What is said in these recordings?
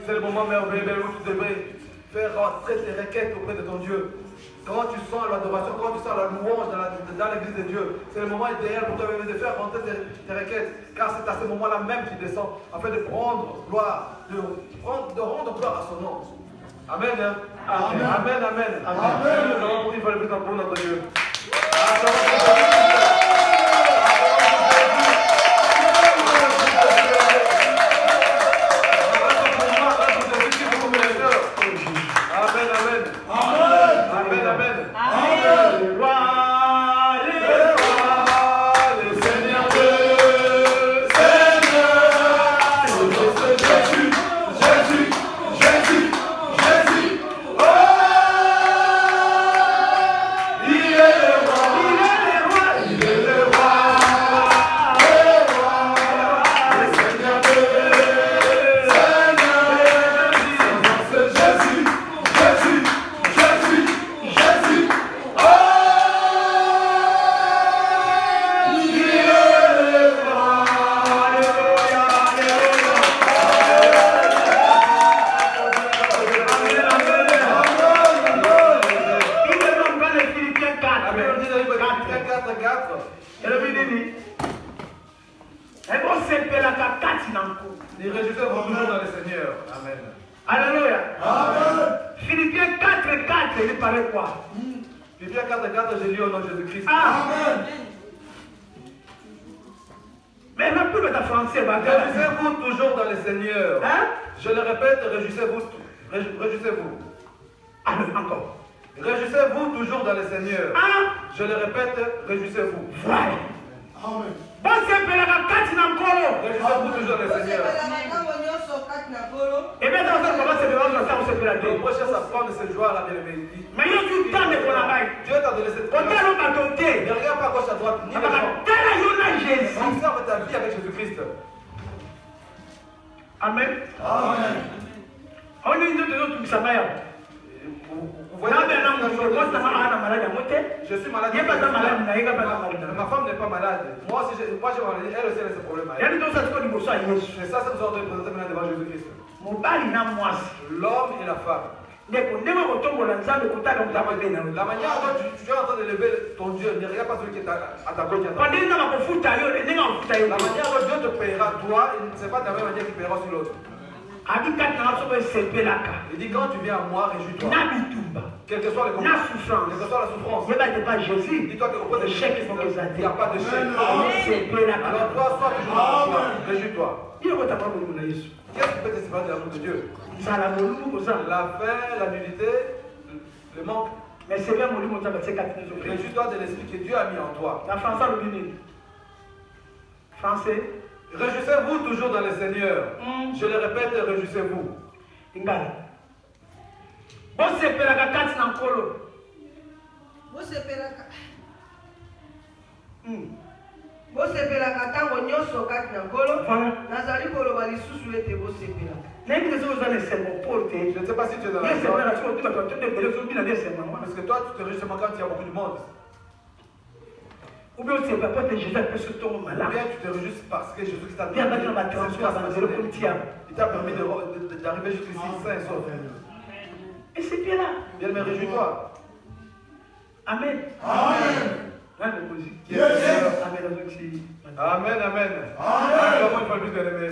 C'est le moment merveilleux où tu devrais faire rentrer tes requêtes auprès de ton Dieu. Quand tu sens l'adoration, quand tu sens la louange dans l'église de Dieu, c'est le moment idéal pour toi de faire rentrer tes requêtes. Car c'est à ce moment-là même qu'il descend, afin de prendre gloire, de rendre gloire à son nom. Amen. Hein? Amen. Amen. Amen. Amen. Nous allons prier le plus pour notre Dieu. Réjouissez-vous toujours dans le Seigneur. Hein? Je le répète, réjouissez-vous. Réjouissez-vous. Encore. Réjouissez-vous toujours dans le Seigneur. Hein? Je le répète, réjouissez-vous. Voilà. Amen. Réjouissez-vous toujours dans le Seigneur. Et bien, dans ce moment, c'est de l'autre temps, c'est de la Dieu. Moi, je cherche à prendre cette joie là, bien-aimé. Mais il y a du temps de qu'on a. Dieu t'a donné cette grâce. Ne regarde pas à gauche à droite, ni les gens. Observe ta vie avec Jésus-Christ. Amen. Amen. On est une de nous, ça va. Je suis malade. Ma femme n'est pas malade. Moi, j'ai maladie. Elle aussi, elle a ce problème. C'est ça, c'est nous avons présenté maintenant devant Jésus-Christ. L'homme et la femme. La manière dont tu es en train de lever ton Dieu, ne regarde pas celui qui est à ta gauche. La manière dont Dieu te paiera, toi, ce n'est pas de la même manière qu'il paiera sur l'autre. Il dit quand tu viens à moi, réjouis-toi. Quelle que soit les souffrances, quelle que soit la souffrance. Dis-toi qu'auprès de chèque, il n'y a pas de chèque. Alors toi, sois toujours en toi. Réjouis-toi. Qu'est-ce qui peut te séparer de l'amour de Dieu? La faim, la nudité, le manque. Mais c'est bien mon réjouis-toi de l'esprit que Dieu a mis en toi. La français. Réjouissez-vous toujours dans le Seigneur. Je le répète, réjouissez-vous. bosepelaka ntango nyonso kati na nkolo nazali koloba lisusu ete bosepelaka. Je ne sais pas si tu es dans la joie. Parce que toi, tu te réjouis seulement quand il y a beaucoup de monde. Ou bien tu te réjouis parce que Jésus t'a permis d'arriver jusqu'ici sain et sauf. Et c'est bien là. Bien, mais réjouis-toi. Amen. Amen. Amen, amen. Comment il faut le plus bien-aimé?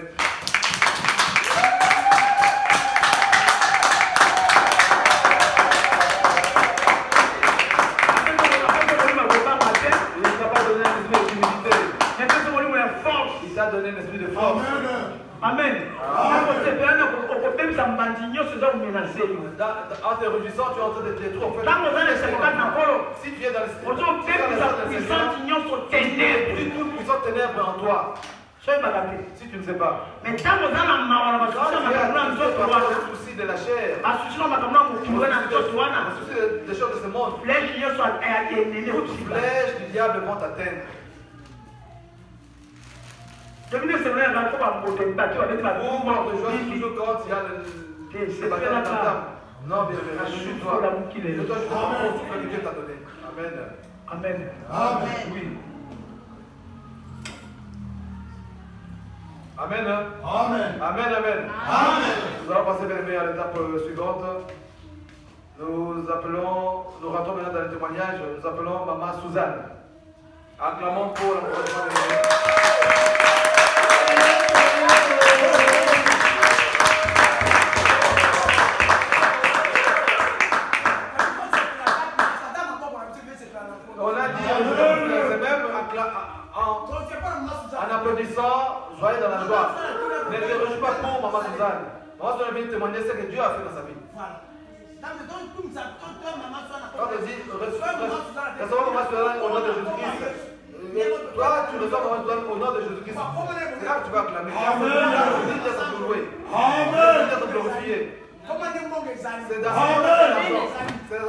Il t'a donné un esprit de force. Amen. En te réjouissant, tu es en train de détruire. Si tu es dans le toute puissante ténèbres en toi. Si tu ne sais pas. Mais quand vous avez le souci de la chair, le souci des choses de ce monde, toutes flèches du diable vont t'atteindre. Toujours quand il y a le non, bien, réjouis-toi. Et toi, je te rends compte que Dieu t'a donné. Amen. Amen. Amen. Oui. Amen. Amen. Amen. Amen. Nous allons passer à l'étape suivante. Nous rentrons maintenant dans le témoignage. Nous appelons Maman Suzanne. Acclamons pour la prochaine de on a dit, c'est même en applaudissant, joyeux dans la joie. Ne te réjouis pas pour Maman Suzanne. Maman Suzanne vient témoigner ce que Dieu a fait dans sa vie. Quand on dit, recevoir Maman Suzanne au nom de Jésus-Christ, toi, tu reçois Maman Suzanne au nom de Jésus-Christ. C'est là que tu vas acclamer. Dieu te louer. Dieu te glorifier. C'est dans la vie. C'est la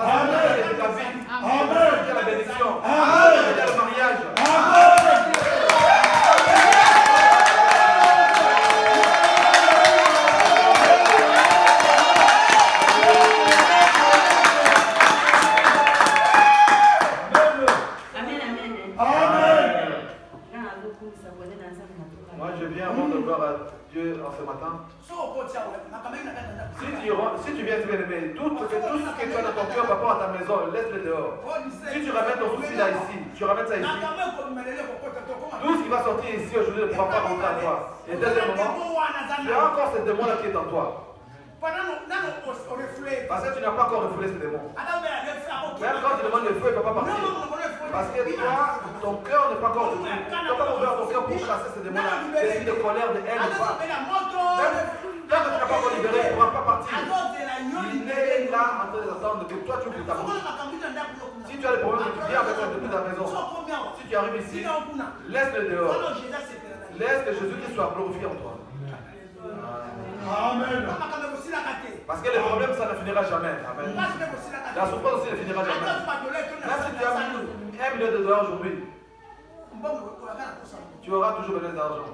bénédiction. C'est le mariage. Moi, je viens rendre gloire à Dieu en ce matin. Si tu viens te bien-aimer, tout ce que tu as dans ton cœur par rapport à ta maison, laisse-le dehors. Si tu ramènes ton souci là ici, tu ramènes ça ici. Tout ce qui va sortir ici aujourd'hui ne pourra pas rentrer à toi. Et deuxièmement, tu as encore ce démon là qui est en toi. Parce que tu n'as pas encore refoulé ce démon. Même quand tu demandes le feu, il ne peut pas partir. Parce que toi, ton cœur n'est pas encore refoulé. Tu n'as pas ouvert ton cœur pour chasser ce démon là. L'esprit de colère, de haine, de pas. Tant que tu n'as pas encore libéré, il ne pourra pas partir. Il est là en train d'attendre que toi tu ouvres ta bouche. Si tu as des problèmes, tu viens avec toi depuis ta maison. Si tu arrives ici, laisse-le dehors. Laisse que Jésus-Christ soit glorifié en toi. Amen. Parce que le problème, ça ne finira jamais. Amen. La souffrance aussi ne finira jamais. Même si tu as mis $1 million aujourd'hui, tu auras toujours besoin d'argent.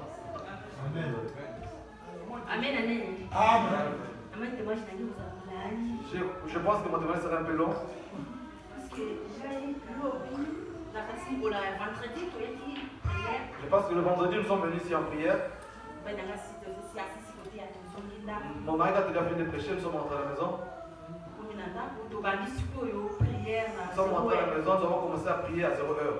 Amen. Amen. Amen. Je pense que mon témoignage sera un peu long. Je pense que le vendredi, nous sommes venus ici en prière. Mon mari a déjà fini de prêcher, nous sommes rentrés à la maison. Nous sommes rentrés à la maison, nous avons commencé à prier à 0 heure.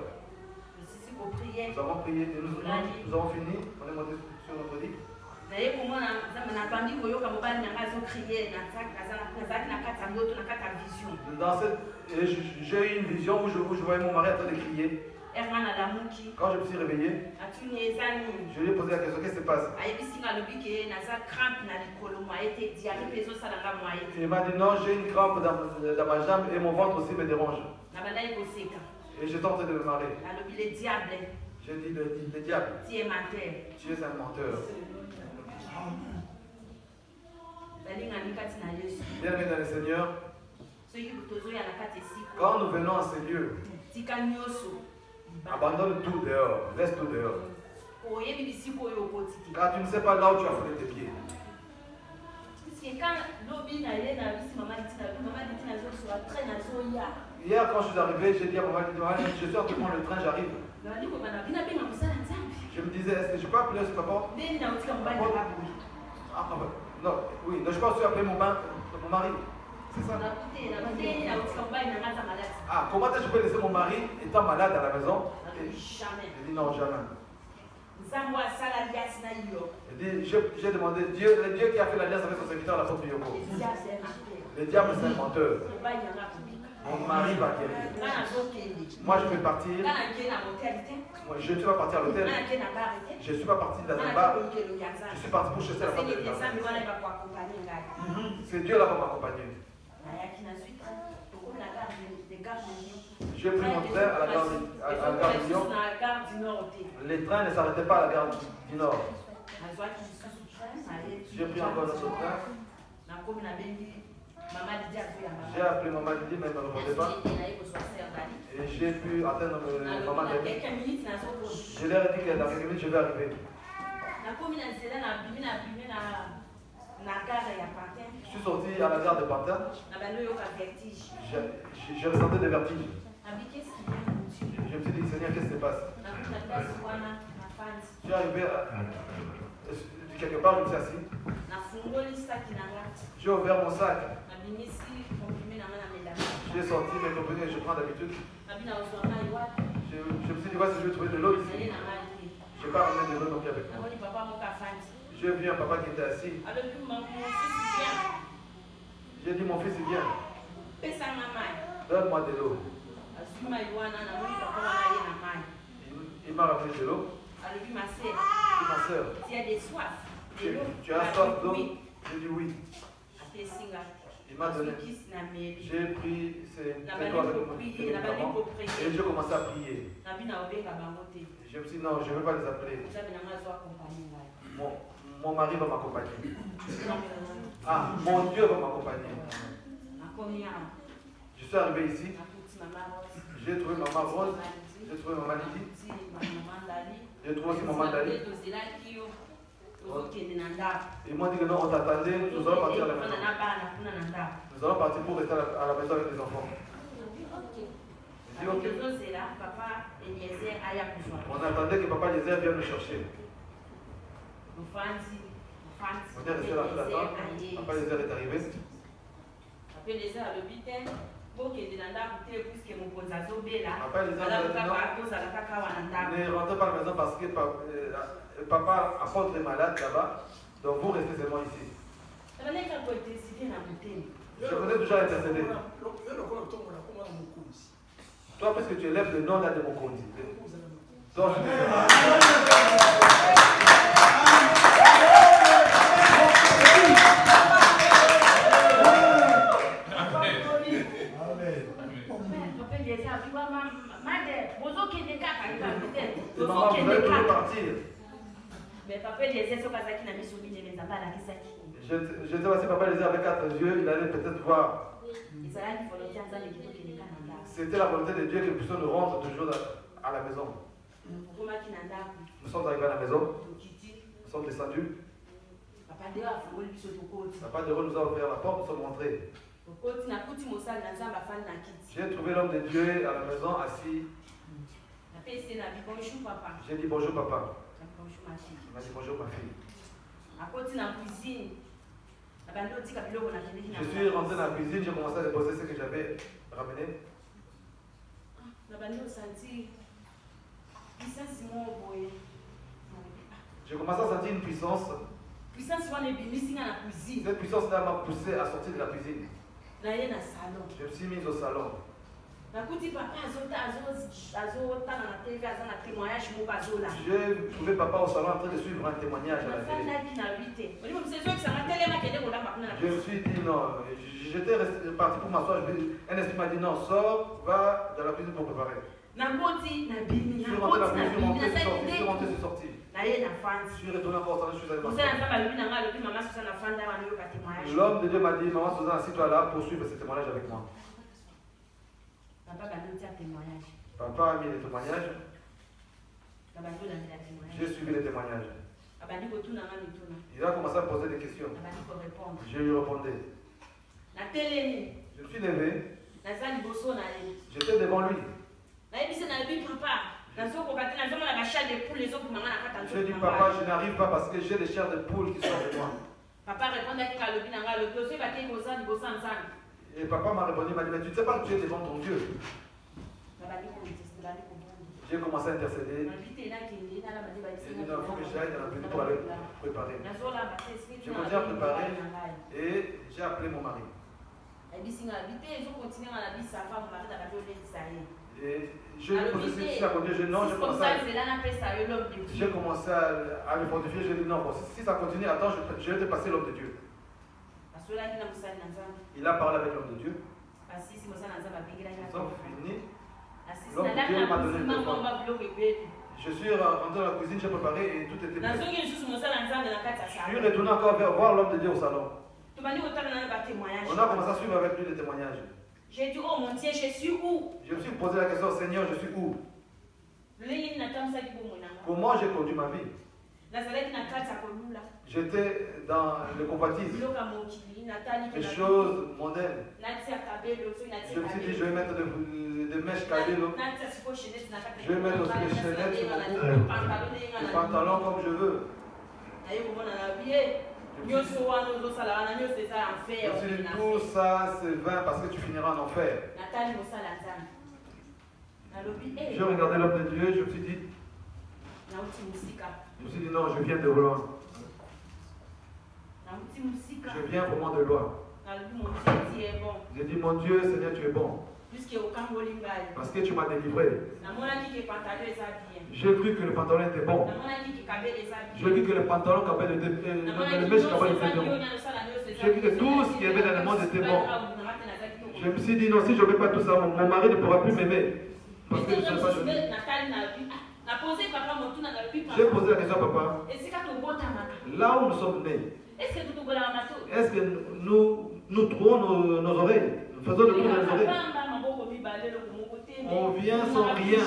Nous avons prié et nous avons fini. On est monté sur vendredi. J'ai eu une vision où je voyais mon mari en train de crier. Quand je me suis réveillé, je lui ai posé la question, qu'est-ce qui se passe? Il m'a dit non, j'ai une crampe dans ma jambe et mon ventre aussi me dérange. Et j'étais en train de me marrer. J'ai dit le diable, tu es un menteur. Bien aimé dans le Seigneur, quand nous venons à ces lieux, Abandonne tout dehors. Laisse tout dehors. Car tu ne sais pas là où tu as foulé tes pieds. Hier, quand je suis arrivé, j'ai dit à maman, je suis en train de prendre le train, j'arrive. Je me disais, est-ce que je peux appeler ce papa? Ah, non, oui, donc je pense que tu as appelé mon mari. C'est ça? Ah, comment est-ce que je peux laisser mon mari étant malade à la maison? Jamais. Il dit non, jamais. J'ai demandé, Dieu, le Dieu qui a fait l'alliance avec son serviteur à la porte de Yoko. Le diable, c'est un menteur. Mon mari va guérir. Moi, je vais partir. Moi, je ne suis pas parti à l'hôtel. Je ne suis pas parti dans un bar. Je suis parti pour chercher la femme de l'État. C'est Dieu là qui va m'accompagner. J'ai pris mon train à la gare de Lyon. Les trains ne s'arrêtaient pas à la gare du Nord. J'ai pris encore notre train. J'ai appelé Maman Lydie, mais elle ne me répondait pas. Et j'ai pu atteindre Maman Lydie. Je leur ai dit que dans quelques minutes, je vais arriver. Je suis sorti à la gare de Pantin. J'ai ressenti des vertiges. Je me suis dit, Seigneur, qu'est-ce qui se passe? Je suis arrivé quelque part, je me suis assis. J'ai ouvert mon sac. J'ai sorti mes comprimés que je prends d'habitude. Je me suis dit, voici, je vais trouver de l'eau ici. Je n'ai pas ramené de l'eau non plus avec moi. J'ai vu un papa qui était assis. J'ai dit, mon fils, il vient. Donne-moi de l'eau. Il m'a ramené de l'eau. Ma soeur, tu as soif d'eau? J'ai dit oui. Il m'a donné. J'ai pris ses tétoiles avec moi. Et j'ai commencé à prier. Je me suis dit non, je ne vais pas les appeler. Mon mari va m'accompagner. Ah, mon Dieu va m'accompagner. Je suis arrivé ici. J'ai trouvé Maman Rose. J'ai trouvé Maman Lydie. J'ai trouvé aussi Maman Dali. Ils m'ont dit que non, on t'attendait, nous allons partir à la maison. Nous allons partir pour rester à la maison avec les enfants. J'ai dit ok. On attendait que Papa Eliezer vienne nous chercher. On est resté là toute la temps. Papa Eliezer est arrivé. Ne rentrez pas à la maison parce que papa apporte les malades là-bas. Donc vous restez seulement ici. Je voulais déjà intercéder. Toi, parce que tu élèves le nom là de mon conduit. Donc, maman, vous allez toujours partir. Mais papa Eliezer, ce kazaki na miso mine les zamba la kisaki. Je sais pas si Papa Eliezer avec 4 yeux, il allait peut-être voir. C'était la volonté de Dieu que nous puissions nous rendre toujours à la maison. Nous sommes arrivés à la maison. Nous sommes descendus. Papa de nous a ouvert la porte, nous sommes rentrés. J'ai trouvé l'homme de Dieu à la maison assis. J'ai dit bonjour papa. Il m'a dit bonjour ma fille. Je suis rentré dans la cuisine, j'ai commencé à déposer ce que j'avais ramené. J'ai commencé à sentir une puissance. Cette puissance là m'a poussé à sortir de la cuisine. Je me suis mise au salon. J'ai trouvé papa au salon en train de suivre un témoignage à la télé. Je me suis dit non, j'étais parti pour m'asseoir. Un esprit m'a dit non, sors, va dans la cuisine pour préparer. Je suis rentré dans la cuisine, je suis rentré, je suis sorti. Je suis retourné encore au salon, je suis allé dans le salon. L'homme de Dieu m'a dit, maman Suzanne, assis-toi là pour suivre ce témoignage avec moi. Papa a mis les témoignages. J'ai suivi les témoignages. Il a commencé à poser des questions. Je lui répondais. Je me suis levé. J'étais devant lui. Je dis papa, je n'arrive pas parce que j'ai des chairs de poule qui sont de moi. Et papa m'a répondu, il m'a dit, mais tu ne sais pas que tu es devant ton Dieu. J'ai commencé à intercéder. J'ai dit, non, il faut que j'aille dans la cuisine pour aller préparer. Je continue à préparer et j'ai appelé mon mari. Et je lui ai posé cette question à côté, non, j'ai commencé à me fortifier, j'ai dit non, bon, si ça continue, attends, je vais dépasser l'homme de Dieu. Il a parlé avec l'homme de Dieu. Ils ont fini. L'homme de Dieu m'a donné le téléphone. Je suis rentré dans la cuisine, j'ai préparé et tout était prêt. Je suis retourné encore voir l'homme de Dieu au salon. On a commencé à suivre avec lui les témoignages. J'ai dit, oh mon Dieu, je suis où? Je me suis posé la question, Seigneur, je suis où? Comment j'ai conduit ma vie? J'étais dans le convoitisme, les choses mondaines. Je me suis dit, je vais mettre des mèches cabello. Je vais mettre aussi des chaînettes sur mon cou, des pantalons comme je veux. Je me suis dit, tout ça c'est vain parce que tu finiras en enfer. J'ai regardé l'homme de Dieu, je me suis dit, non, je viens de loin. Je viens vraiment de loin. J'ai dit, mon Dieu, Seigneur, tu es bon. Parce que tu m'as délivré. J'ai cru que le pantalon était bon. J'ai cru que le pantalon cabelle était bon. J'ai cru que tout ce qu'il y avait dans le monde était bon. Je me suis dit, non, si je ne fais pas tout ça, mon mari ne pourra plus m'aimer. Parce que je ne sais pas choisir. J'ai posé la question à papa. Là où nous sommes nés, est-ce que nous trouvons nos oreilles? Nous faisons le tour des oreilles. On vient sans rien.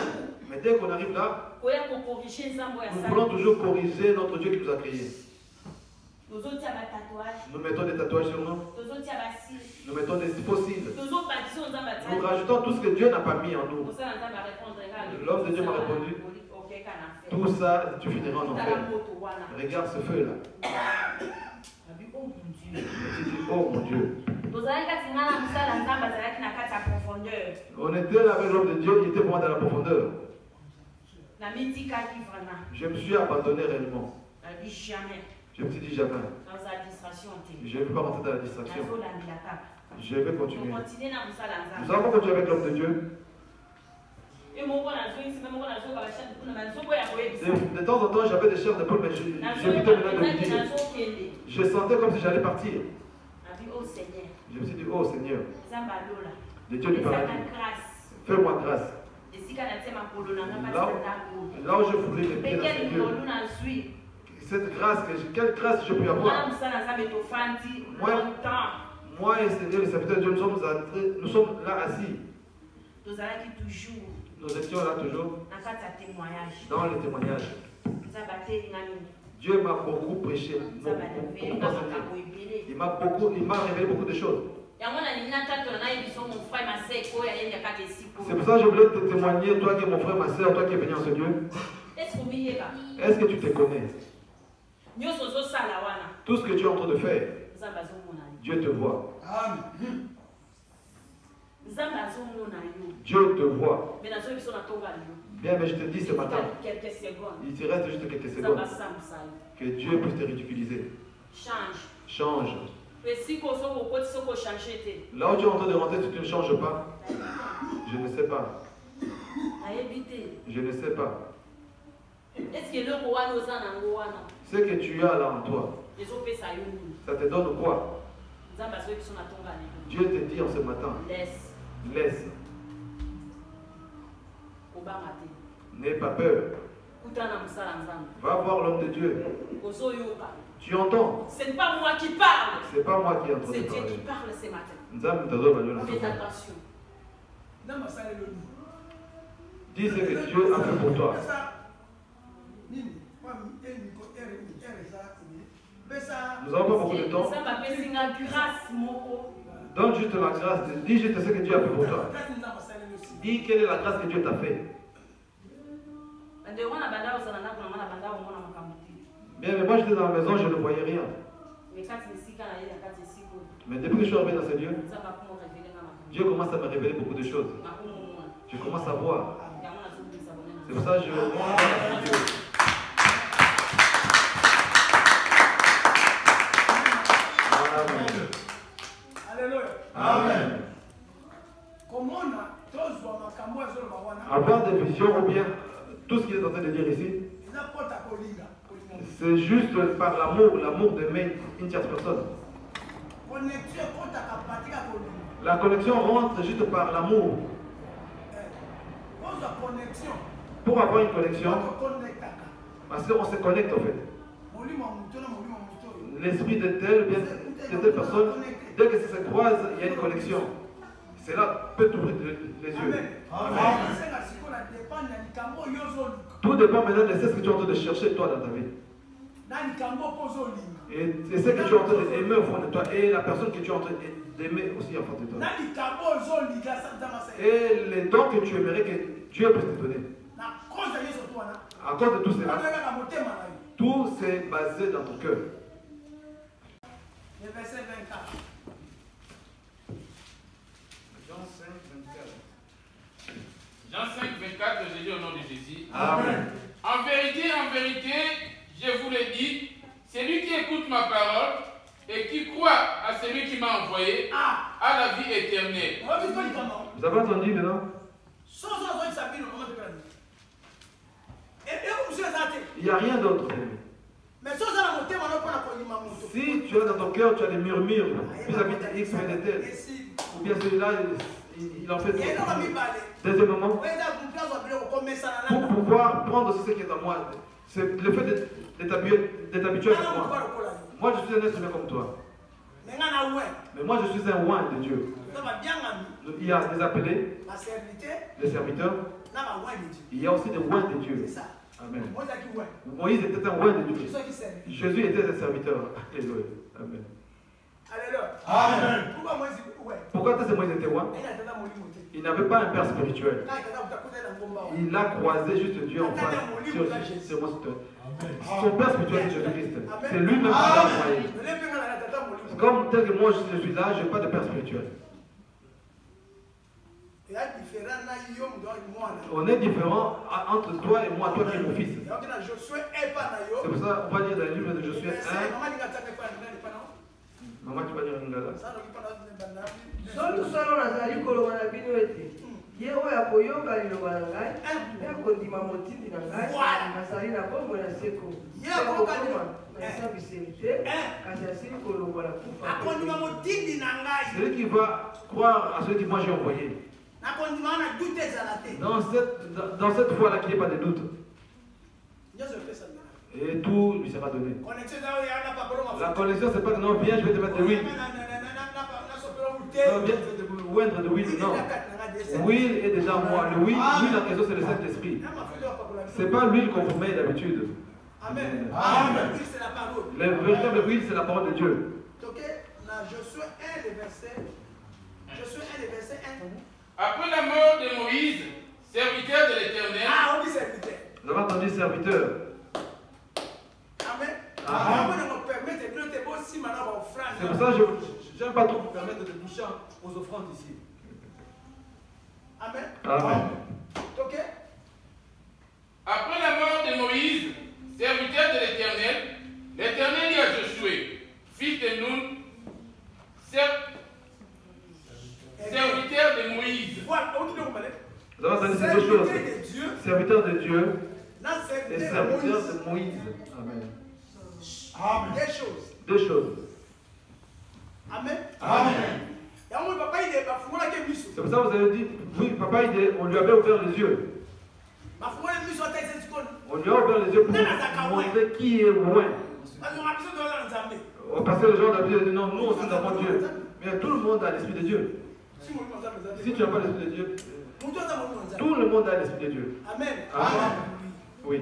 Mais dès qu'on arrive là, nous voulons toujours corriger notre Dieu qui nous a créés. Nous mettons des tatouages sur nous. Nous mettons des fossiles. Nous rajoutons tout ce que Dieu n'a pas mis en nous. L'homme de Dieu m'a répondu, tout ça, tu finiras en enfer. Regarde ce feu-là. Je me dit, oh mon Dieu. On était là avec l'homme de Dieu, il était vraiment dans la profondeur. Je me suis abandonné réellement. Je me suis dit jamais. Je ne vais pas rentrer dans la distraction. Je vais continuer. Nous avons continué avec l'homme de Dieu. De temps en temps, j'avais des chairs de poule, mais j'évitais maintenant de le dire. Je sentais comme si j'allais partir. Je me suis dit, oh Seigneur, le Dieu du paradis, fais-moi grâce. Là où je voulais les pieds dans ce Dieu, cette grâce, quelle grâce je peux avoir? Moi et Seigneur, les serviteurs de Dieu, nous sommes là assis. Nous étions là toujours dans les témoignages. Dieu m'a beaucoup prêché, beaucoup enseigné. Il m'a révélé beaucoup de choses. C'est pour ça que je voulais te témoigner, toi qui es mon frère, ma soeur, toi qui es venu en ce Dieu. Est-ce que tu te connais? Tout ce que tu es en train de faire, Dieu te voit. Dieu te voit. Bien, mais je te dis ce matin, il te reste juste quelques secondes. Que Dieu puisse te ridiculiser. Change. Là où tu es en train de rentrer, si tu ne changes pas, je ne sais pas. Je ne sais pas. Ce que tu as là en toi, ça te donne quoi? Dieu te dit en ce matin, laisse. N'aie pas peur. Va voir l'homme de Dieu. Tu entends? Ce n'est pas moi qui parle. C'est pas moi qui entends. C'est Dieu qui parle ce matin. Fais attention. Dis ce que Dieu a fait pour toi. Nous n'avons pas beaucoup de temps. Donne juste la grâce. Dis juste ce que Dieu a fait pour toi. Dis quelle est la grâce que Dieu t'a fait. Bien, mais moi j'étais dans la maison, je ne voyais rien. Mais depuis que je suis arrivé dans ce lieu, Dieu commence à me révéler beaucoup de choses. Je commence à voir. C'est pour ça que je vois Dieu. Amen. Alléluia. Amen. Avoir des visions ou bien tout ce qu'il est en train de dire ici, c'est juste par l'amour d'aimer une tierce personne. La connexion rentre juste par l'amour. Pour avoir une connexion, parce qu'on se connecte en fait. L'esprit de telle personne, dès que ça se croise, il y a une connexion. Cela peut t'ouvrir les yeux. Amen. Tout dépend maintenant de ce que tu es en train de chercher toi dans ta vie. Et c'est ce que tu es en train d'aimer au fond de toi et la personne que tu es en train d'aimer aussi au fond de toi. Et les dons que tu aimerais que Dieu puisse te donner. À cause de tout cela, tout c'est basé dans ton cœur. Le verset 24. Jean 5, 24, je lis au nom de Jésus. Amen. En vérité, je vous le dis, celui qui écoute ma parole et qui croit à celui qui m'a envoyé a la vie éternelle. Vous avez entendu maintenant? Il n'y a rien d'autre. Si tu as dans ton cœur, tu as des murmures vis-à-vis de X, mais de tel, ou bien celui-là, il en fait trop. Deuxièmement, pour pouvoir prendre ce qui est en moi, c'est le fait de t'habituer avec moi. Moi, je suis un être humain comme toi. Mais moi, je suis un oint de Dieu. Il y a des appelés, des serviteurs. Il y a aussi des oints de Dieu. Amen. Moïse était un oint de Dieu. Jésus était un serviteur. Alléluia. Amen. Amen. Pourquoi Moïse était oint? Il n'avait pas un père spirituel. Il a croisé juste Dieu en face. Son père spirituel, c'est Jésus-Christ. C'est lui-même qui l'a envoyé. Comme tel que moi je suis là, je n'ai pas de père spirituel. On est différent entre toi et moi, toi qui es mon fils. C'est pour ça qu'on va dire dans le livre de Josué 1. Maman, tu vas dire Lingala. Celui qui va croire à celui que moi j'ai envoyé. Dans cette foi-là, qu'il n'y ait pas de doute. Et tout lui sera donné. La connexion, c'est pas que non, viens, je vais te mettre de l'huile. Non, viens te oindre de l'huile. Non. L'huile est déjà en moi. L'huile en question, c'est le Saint-Esprit. C'est pas l'huile qu'on vous met d'habitude. Amen. Le véritable huile, c'est la parole de Dieu. Josué 1, le verset 1. Après la mort de Moïse, serviteur de l'Éternel. On dit serviteur. Vous avez entendu serviteur. Amen. C'est pour ça que je n'aime pas trop vous permettre de toucher aux offrandes ici. Amen. Amen. Ok. Après la mort de Moïse, serviteur de l'Éternel, l'Éternel dit à Josué, fils de Nun, serviteur de Moïse. Vous avez entendu ces deux choses. Serviteur de Dieu et serviteur de Moïse. Amen. Deux choses. Amen. Amen. C'est pour ça que vous avez dit, oui, papa, on lui avait ouvert les yeux. On lui a ouvert les yeux pour montrer qui est loin. Parce que les gens d'habitude disent non, nous aussi nous avons Dieu. Mais tout le monde a l'esprit de Dieu. Si tu n'as pas l'esprit de Dieu, Tout le monde a l'Esprit de Dieu. Amen. Amen. Oui.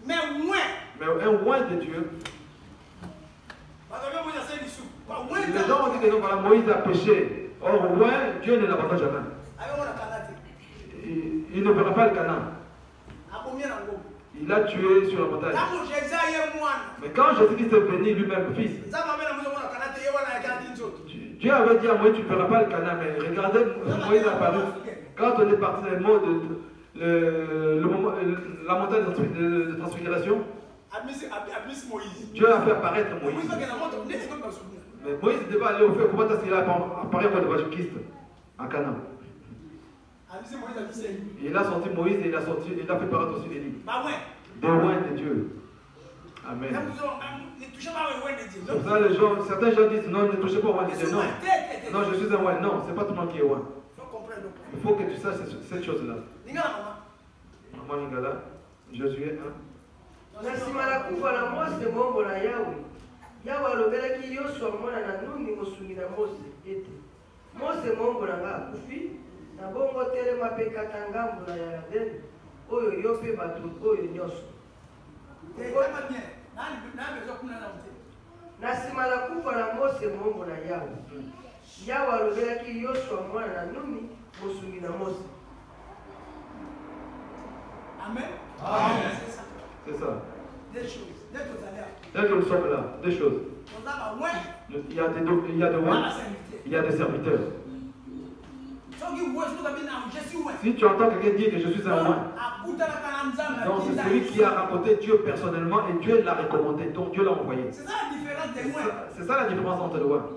Mais moins. Mais un oint de Dieu. Les gens ont dit que non, voilà, Moïse a péché. Or, oint, Dieu ne l'abandonne jamais. Il ne verra pas le Canaan. Il a tué sur la montagne. Mais quand Jésus-Christ est venu lui-même, fils, Dieu avait dit à Moïse, tu ne verras pas le Canaan. Mais regardez, Moïse est apparu. Quand on est parti dans le mot la montagne de transfiguration, Dieu a fait apparaître Moïse. Mais Moïse devait aller au feu. Comment est-ce qu'il a apparu devant Jésus-Christ en Canaan? Il a sorti Moïse et il a fait paraître aussi Élie. Des oints de Dieu. Amen. Comme ça, certains gens disent non, ne touchez pas au oint de Dieu. Non, non, je suis un oint. Non, c'est pas tout le monde qui est oint. Il faut que tu saches cette chose-là. Maman Lingala, Josué 1. Na nsima na kufa na Mose bongo na Yawe. Yawe alobelaki Yosua mwana na Nuni mosungi na Mose ete Mose mongo na nga akufi na bongo telema mpe kata ngambo na Yordani oyo yo mpe bato oyo nyonso. Na nsima na kufa na Mose mongo na Yawe. Yawe alobelaki Yosua mwana na Nuni mosungi na Mose. Amen. Amen. C'est ça. Des choses. Dès que nous sommes là, des choses. Il y a des rois, il y a des serviteurs. Si tu entends quelqu'un dire que je suis un roi, donc c'est celui qui a raconté Dieu personnellement et Dieu l'a recommandé, donc Dieu l'a envoyé. C'est ça la différence entre le roi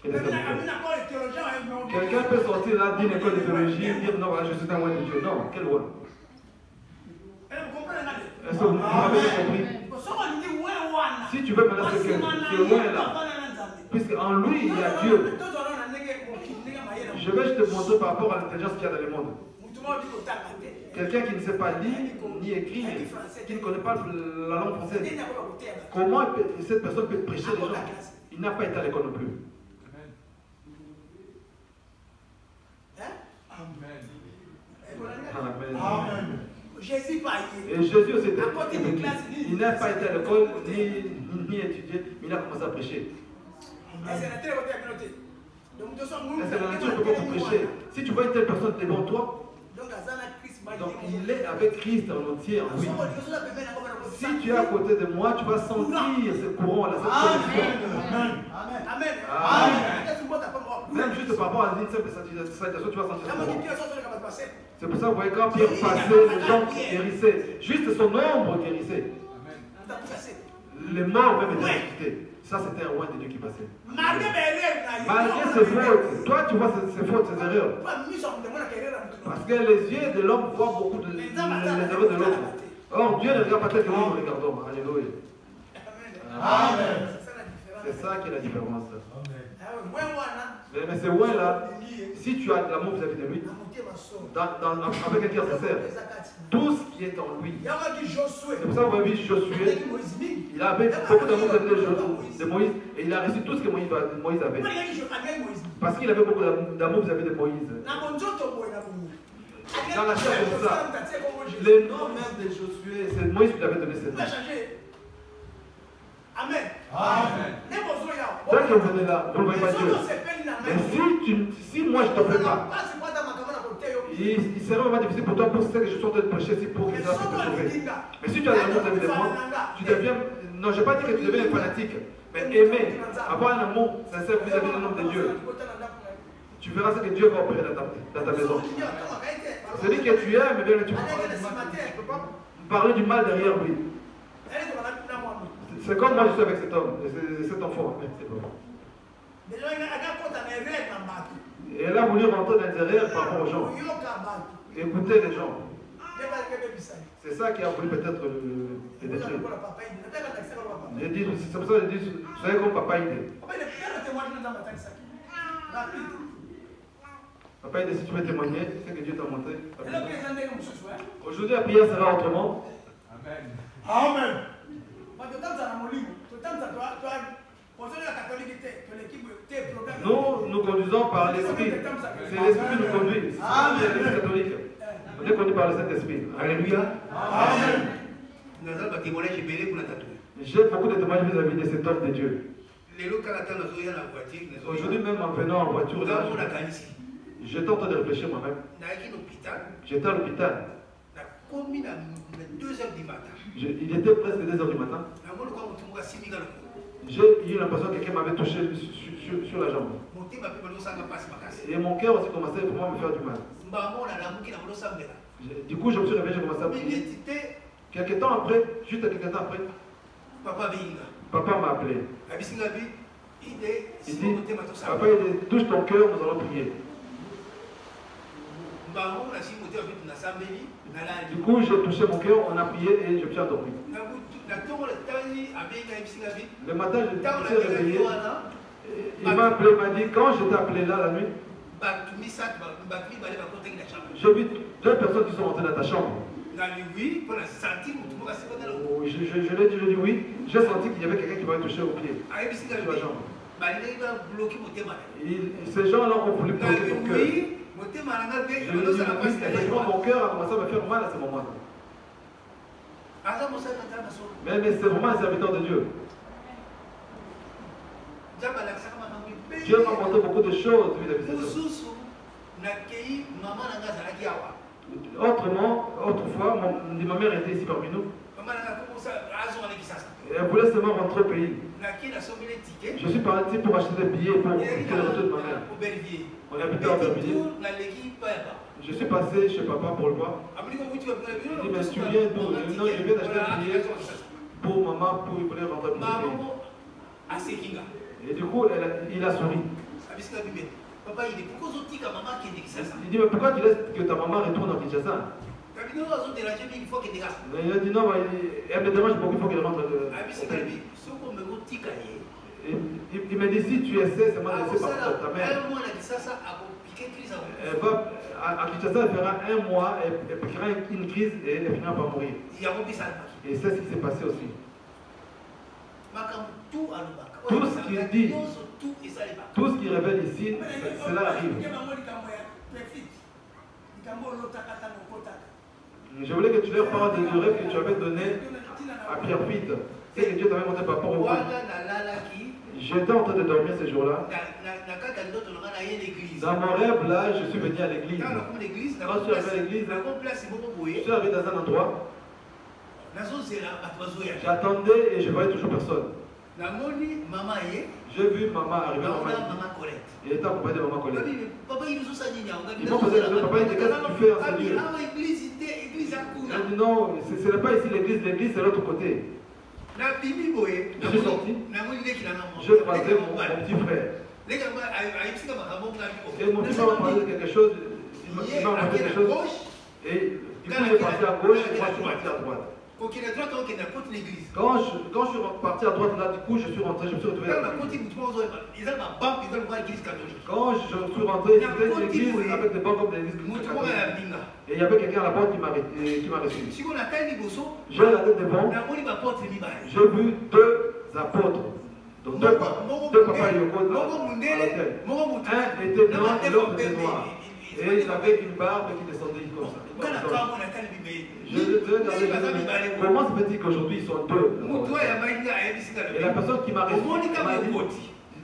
et les serviteurs. Quelqu'un peut sortir là, dire une école de théologie, dire non, voilà, je suis un roi de Dieu. Non, quel roi? Est-ce que vous m'avez compris? Si tu veux maintenant ce roi-là, puisqu'en lui il y a Dieu, je vais te montrer par rapport à l'intelligence qu'il y a dans le monde. Quelqu'un qui ne sait pas lire ni écrire, qui ne connaît pas la langue française, comment cette personne peut prêcher les gens? Il n'a pas été à l'école non plus. Amen. Jésus pas et Jésus aussi il n'a pas été à l'école ni étudié, mais il a commencé à prêcher. Et c'est la nature qui peut prêcher. Si tu vois une telle personne devant toi, donc il est avec Christ en entier en lui. Si tu es à côté de moi, tu vas sentir ce courant, cette connexion. Amen. Même juste par rapport à une simple salutation, tu vas sentir ce courant. C'est pour ça que vous voyez quand Pierre passait, les gens guérissaient. Juste son ombre guérissait. Les morts même étaient ressuscités. Ça, c'était un roi de Dieu qui passait. Malgré ses fautes, toi, tu vois ses fautes, ses erreurs. Parce que les yeux de l'homme voient beaucoup de les erreurs de l'autre. Or, Dieu ne regarde pas tel que nous regardons. Alléluia. Amen. C'est ça qui est la différence. Mais c'est ouais là, si tu as de l'amour vis-à-vis de lui, avec un cœur sincère, tout ce qui est en lui. C'est pour ça que vous avez vu Josué, il avait beaucoup d'amour vis-à-vis de Moïse et il a reçu tout ce que Moïse avait. Parce qu'il avait beaucoup d'amour vis-à-vis de Moïse. Dans la chair comme ça, les noms même de Josué, c'est Moïse qui lui avait donné ces noms. Amen. Dès que vous venez là, vous ne voyez pas Dieu. Mais si moi je ne te fais pas, il serait vraiment difficile pour toi pour ce que je suis en train de prêcher ici pour que ça puisse te sauver. Mais si tu as l'amour vis-à-vis de moi, tu deviens. Non, je n'ai pas dit que tu deviens un fanatique, mais aimer, avoir un amour sincère vis-à-vis de l'homme de Dieu. Tu verras ce que Dieu va opérer dans ta maison. Celui que tu aimes, bien, tu peux pas parler du mal derrière lui. C'est comme moi je suis avec cet homme, cet enfant. Et elle a voulu rentrer dans les erreurs par rapport aux gens. Écouter les gens. C'est ça qui a voulu peut-être les détruire. C'est pour ça que je dis, soyez comme papa idée. Papa idée, si tu veux témoigner, c'est que Dieu t'a montré. Aujourd'hui la prière sera autrement. Amen. Nous conduisons par l'Esprit. C'est l'Esprit qui nous conduit. C'est l'Église catholique. On est conduit par le Saint-Esprit. Alléluia. Amen. J'ai beaucoup de témoignages vis-à-vis de cet homme de Dieu. Aujourd'hui même en venant en voiture, là, j'étais en train de réfléchir moi-même. J'étais à l'hôpital. Il était presque 2 heures du matin. J'ai eu l'impression que quelqu'un m'avait touché sur la jambe. Et mon cœur aussi commençait vraiment à me faire du mal. Du coup, je me suis réveillé, j'ai commencé à prier. Quelques temps après, juste quelques temps après, papa m'a appelé. Il dit, papa, il touche ton cœur, nous allons prier. Du coup, j'ai touché mon cœur, on a prié et je me suis endormi. Le matin, je me suis réveillé. Il m'a appelé, il m'a dit, quand je t'ai appelé là la nuit, j'ai vu 2 personnes qui sont rentrées dans ta chambre. Je l'ai dit oui. J'ai senti qu'il y avait quelqu'un qui m'avait touché au pied, sur la jambe. Ces gens-là ont voulu bloquer ton cœur. Je lui ai dit oui, effectivement, mon cœur a commencé à me faire mal à ce moment-là. Mais c'est vraiment un serviteur de Dieu. Dieu m'a montré beaucoup de choses vis-à-vis de ça. Autrefois, ma mère était ici parmi nous. Elle voulait seulement rentrer au pays. Je suis parti pour acheter des billets pour quitter le retour de ma mère. On habitait à Aubervilliers. Je suis passé chez papa pour le voir. Il dit, mais tu viens d'où? Non, je viens d'acheter un billet pour maman, pour il voulait rentrer pour le pays. Et du coup, il a souri. Il dit, mais pourquoi tu laisses que ta maman retourne en Kinshasa? Il a dit, non, elle me dérange beaucoup, il faut qu'elle rentre. Il m'a dit, si tu essaies, c'est moi de laisser par ta mère. Elle va, à Kinshasa, elle fera 1 mois, elle fera une crise et elle finira par mourir. Et c'est ce qui s'est passé aussi. Tout ce qu'il dit, tout ce qu'il révèle ici, cela arrive. Je voulais que tu leur parles du rêve que tu avais donné à Pierre Pitt. C'est que Dieu t'avait montré par rapport au rêve. J'étais en train de dormir ce jour-là. Dans mon rêve, là, je suis venu à l'église. Quand je suis arrivé à l'église, je suis arrivé dans un endroit. J'attendais et je ne voyais toujours personne. J'ai vu maman arriver. Il était accompagné de maman Colette. Ils m'ont posé la question, papa, qu'est-ce que tu fais en ce lieu? Il dit non, ce n'est pas ici l'église, l'église c'est l'autre côté. Je suis sorti, je croisais mon petit frère. Et mon petit frère m'a parlé de quelque chose, il m'a montré quelque chose. Et du coup, il est parti à gauche et moi je suis parti à droite. Quand je suis parti à droite, là, du coup, je suis rentré, je me suis retrouvé à l'église. Quand je suis rentré, c'était une église avec des bancs comme des églises catholiques. Et il y avait quelqu'un à la porte qui m'a reçu. J'ai regardé devant, j'ai vu 2 apôtres. Donc 2 papas Yoko à l'hôtel. Un était blanc et l'autre était noir. Et il avait une barbe qui descendait comme ça. Je regardais, comment se fait-il qu'aujourd'hui ils sont 2? Et la personne qui m'a reçu m'a dit,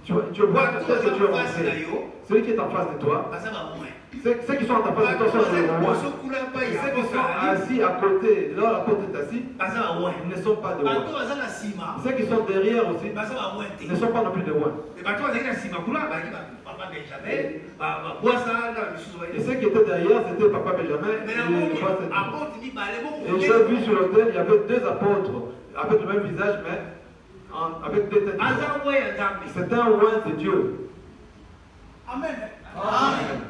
tu vois peut-être que tu es rentré. Celui qui est en face de toi, ceux qui sont en face de toi sont les rois. Ceux qui sont assis à côté, là l'apôtre est assis, ils ne sont pas de rois. Ceux qui sont derrière aussi, ils ne sont pas non plus de rois. Et ceux qui étaient derrière, c'était papa Benjamin et j'ai vu sur l'autel, il y avait 2 apôtres avec le même visage, mais avec 2 têtes. C'était un roi de Dieu. Amen. Amen.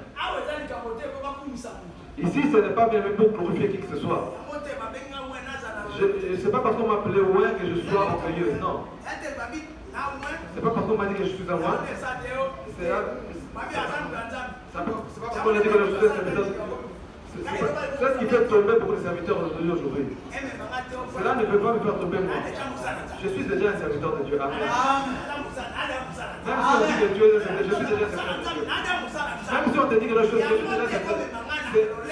Ici, ce n'est pas bien pour glorifier qui que ce soit. Ce n'est pas parce qu'on m'a appelé roi que je sois orgueilleux, non. C'est pas parce qu'on m'a dit que je suis un roi. C'est pas parce qu'on a dit que je suis un serviteur. C'est ce qui fait tomber beaucoup de serviteurs de Dieu aujourd'hui. Cela ne peut pas me faire tomber moi. Je suis déjà un serviteur de Dieu. Amen. Même si on dit que Dieu est un serviteur, je suis déjà un serviteur de Dieu. Même si on te dit quelque chose, je suis déjà un serviteur.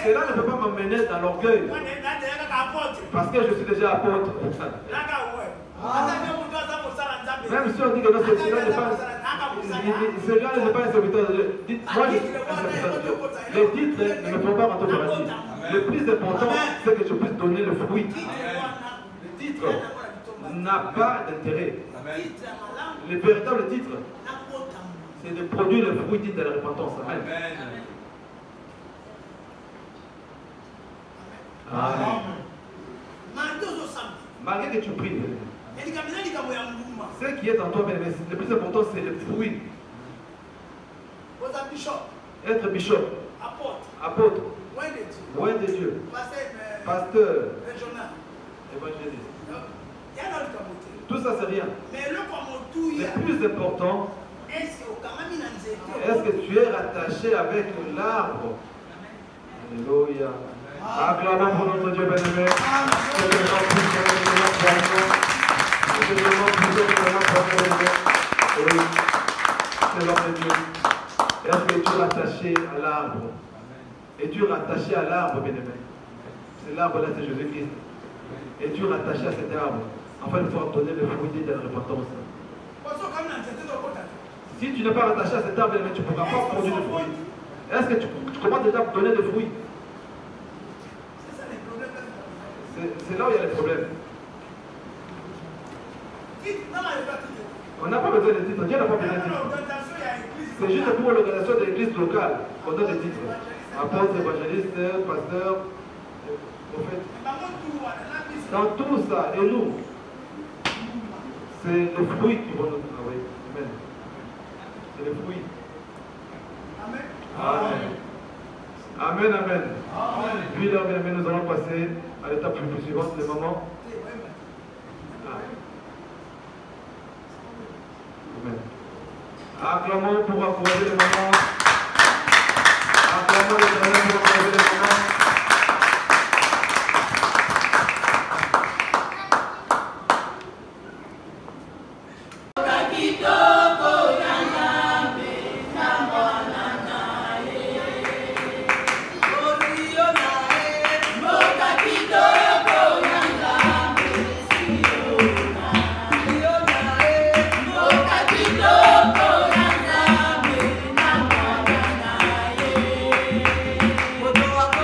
Cela ne peut pas m'emmener dans l'orgueil. Parce que je suis déjà apôtre. Même si on dit que non, celui-là n'est pas un serviteur de Dieu. Moi, je suis un serviteur de Dieu. Les titres ne me font pas rentrer au paradis. Le plus important, c'est que je puisse donner le fruit. Le titre n'a pas d'intérêt. Le véritable titre, c'est de produire le fruit dit de la repentance. Amen. Amen. Malgré que tu pries, ce qui est en toi, le plus important, c'est le fruit. Être bishop, apôtre, loin de Dieu, pasteur, évangéliste. Tout ça, c'est rien. Le plus important, est-ce que tu es rattaché avec l'arbre? Alléluia. Acclamons pour notre Dieu bien-aimé. C'est l'homme de Dieu. Est-ce que tu es rattaché à l'arbre? Es-tu rattaché à l'arbre, bien-aimé? C'est l'arbre là, c'est Jésus-Christ. Es-tu rattaché à cet arbre? Enfin, il faut donner le fruit de la repentance. Si tu n'es pas rattaché à cet arbre, bien-aimé, tu ne pourras pas produire de fruits. Est-ce que tu commences déjà à donner des fruits? C'est là où il y a les problèmes. On n'a pas besoin de titres. Dieu n'a pas besoin de titres. C'est juste pour l'organisation de l'église locale qu'on donne des titres. Apôtre, évangéliste, pasteur, prophète. Dans tout ça, et nous, c'est le fruit qui vont nous travailler. Amen. C'est le fruit. Amen. Amen, amen. Puis là, bien aimé, nous allons passer à l'étape plus suivante, le moment. Amen. Acclamons pour encourager les mamans. Acclamons les frères pour encourager les mamans. Moto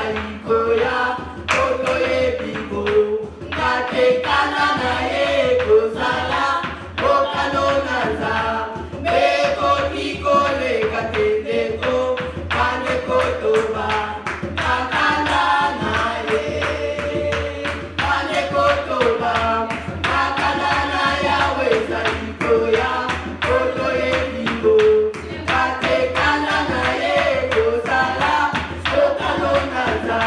ezali koya otoye bibo natekana na ye kozala mokano naza mekoti koleka tendeko bandeko toba nakana na ye bandeko toba nakana na yawe ezali koya otoye bibo natekana na ye kozala mokano naza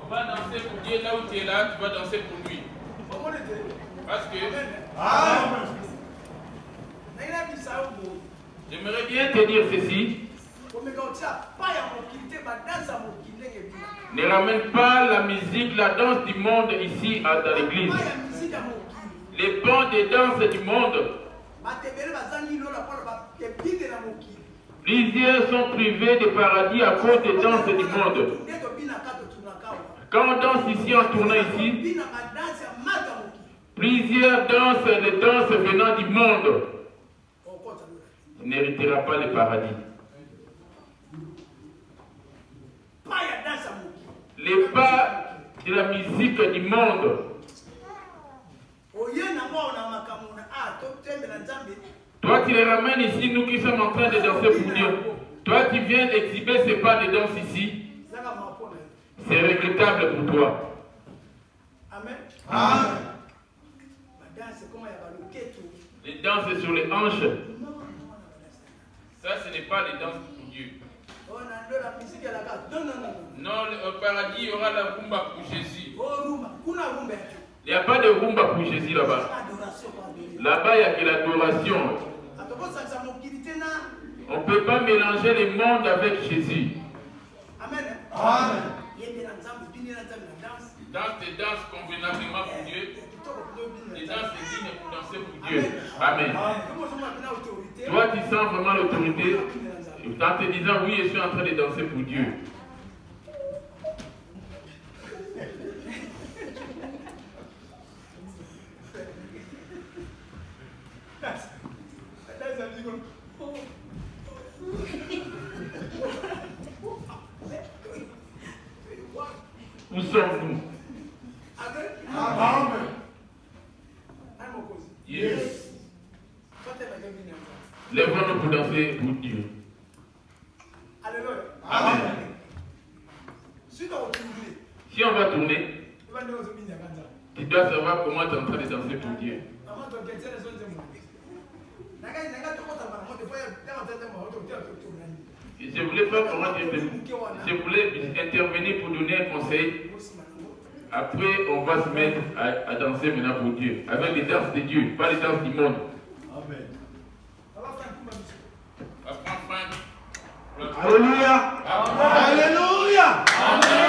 vas danser pour Dieu là où tu es là, tu vas danser pour lui. Parce que j'aimerais bien te dire ceci. Ne ramène pas la musique, la danse du monde ici dans l'église. Les bancs de danse du monde. Plusieurs sont privés de paradis à cause des danses du monde. Quand on danse ici, en tournant ici, plusieurs dansent les danses venant du monde. Tu n'hériteras pas le paradis. Les pas de la musique du monde. Toi, tu les ramènes ici, nous qui sommes en train de danser pour Dieu. Toi, tu viens exhiber ces pas de danse ici. C'est regrettable pour toi. Amen. Amen. Les danses sur les hanches. Ça, ce n'est pas les danses pour Dieu. Non, au paradis, il y aura la rumba pour Jésus. Il n'y a pas de rumba pour Jésus là-bas. Là-bas, il n'y a que l'adoration. On ne peut pas mélanger le monde avec Jésus. Amen. Amen. Danse tes danses convenablement pour Dieu. Les danses dignes pour danser pour Dieu. Amen. Toi, tu sens vraiment l'autorité en te disant oui, je suis en train de danser pour Dieu. Où sommes-nous? Amen. Yes. Lève-nous pour danser pour Dieu. Alléluia. Amen. Si on va tourner, tu dois savoir comment tu es en train de danser pour Dieu. Je voulais pas comment dire, je voulais intervenir pour donner un conseil. Après, on va se mettre à danser maintenant pour Dieu, avec les danses de Dieu, pas les danses du monde. Amen. Alléluia. Alléluia. Amen.